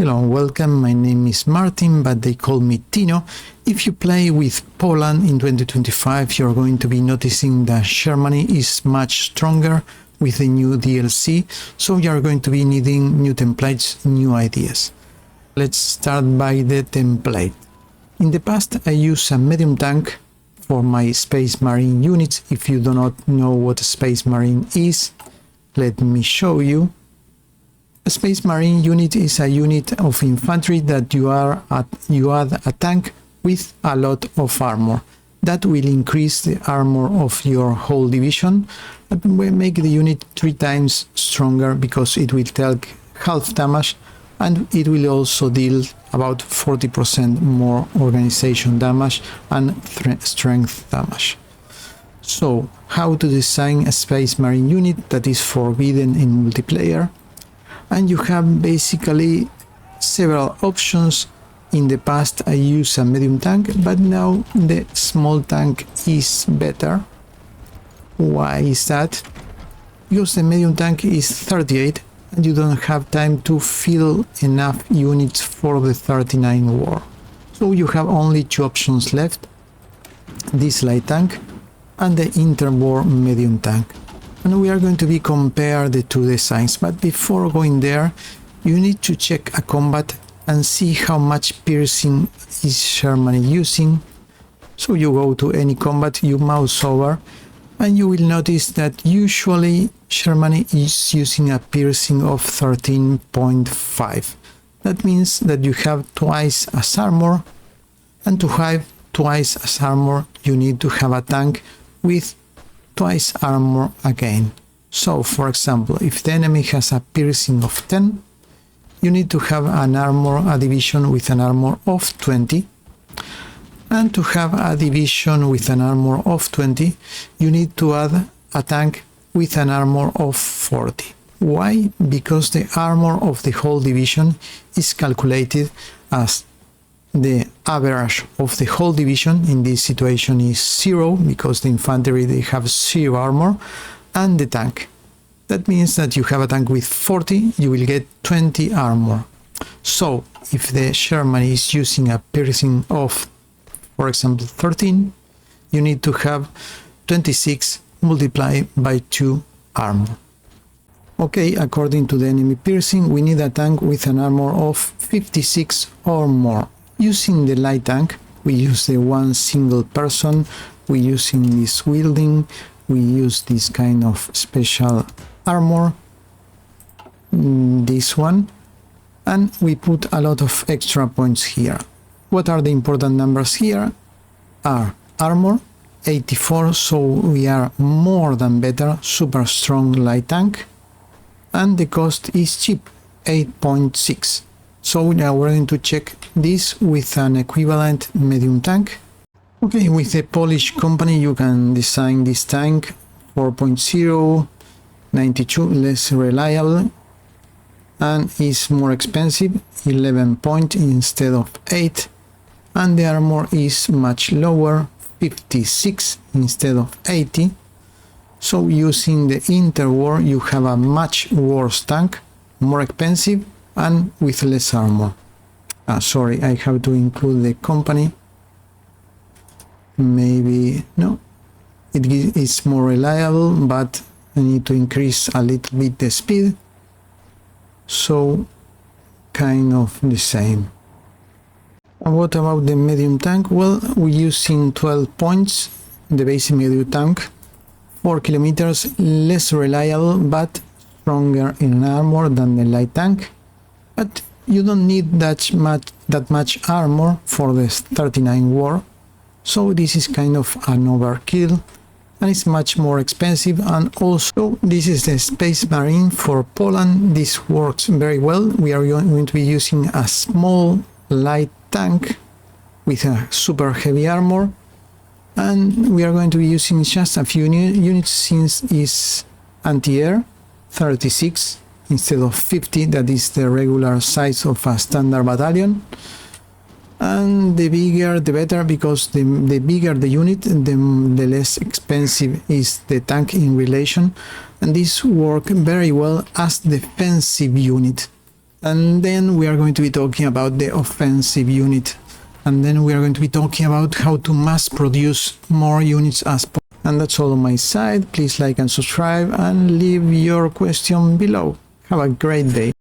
Hello, welcome. My name is Martin, but they call me Tino. If you play with Poland in 2025, you're going to be noticing that Germany is much stronger with the new DLC, so you're going to be needing new templates, new ideas. Let's start by the template. In the past, I used a medium tank for my Space Marine units. If you do not know what a Space Marine is, let me show you. A Space Marine unit is a unit of infantry that you add a tank with a lot of armor. That will increase the armor of your whole division and will make the unit 3 times stronger because it will take half damage and it will also deal about 40% more organization damage and strength damage. So, how to design a Space Marine unit that is forbidden in multiplayer? And you have basically several options. In the past I used a medium tank, but now the small tank is better. Why is that? Because the medium tank is 38 and you don't have time to fill enough units for the 39 war. So you have only 2 options left, this light tank and the interwar medium tank. And we are going to be compare the 2 designs, but before going there you need to check a combat and see how much piercing is Germany using. So you go to any combat, you mouse over and you will notice that usually Germany is using a piercing of 13.5. That means that you have twice as armor, and to have twice as armor you need to have a tank with twice armor again. So for example, if the enemy has a piercing of 10, you need to have a division with an armor of 20, and to have a division with an armor of 20 you need to add a tank with an armor of 40. Why? Because the armor of the whole division is calculated as the average of the whole division. In this situation is 0 because the infantry they have 0 armor, and the tank. That means that you have a tank with 40, you will get 20 armor. So if the Germany is using a piercing of, for example, 13, you need to have 26 multiplied by 2 armor. Okay, according to the enemy piercing, we need a tank with an armor of 56 or more. Using the light tank, we use the one single person, we using this wielding, we use this kind of special armor, this one, and we put a lot of extra points here. What are the important numbers here? Are armor, 84, so we are more than better, super strong light tank, and the cost is cheap, 8.6. So now we're going to check this with an equivalent medium tank. Okay, with the Polish company you can design this tank 4.0, 92, less reliable, and is more expensive, 11 point instead of 8, and the armor is much lower, 56 instead of 80. So using the interwar you have a much worse tank, more expensive and with less armor. Sorry, I have to include the company. Maybe no, it is more reliable, but I need to increase a little bit the speed. So kind of the same. And what about the medium tank? Well, we're using 12 points, the basic medium tank, 4 kilometers, less reliable but stronger in armor than the light tank. But you don't need that much armor for the 39 war, so this is kind of an overkill and it's much more expensive. And also this is the Space Marine for Poland. This works very well. We are going to be using a small light tank with a super heavy armor, and we are going to be using just a few units since it's anti-air, 36 instead of 50, that is the regular size of a standard battalion. And the bigger the better, because the bigger the unit, the less expensive is the tank in relation, and this works very well as defensive unit. And then we are going to be talking about the offensive unit. And then we are going to be talking about how to mass produce more units as possible. And that's all on my side. Please like and subscribe and leave your question below. Have a great day.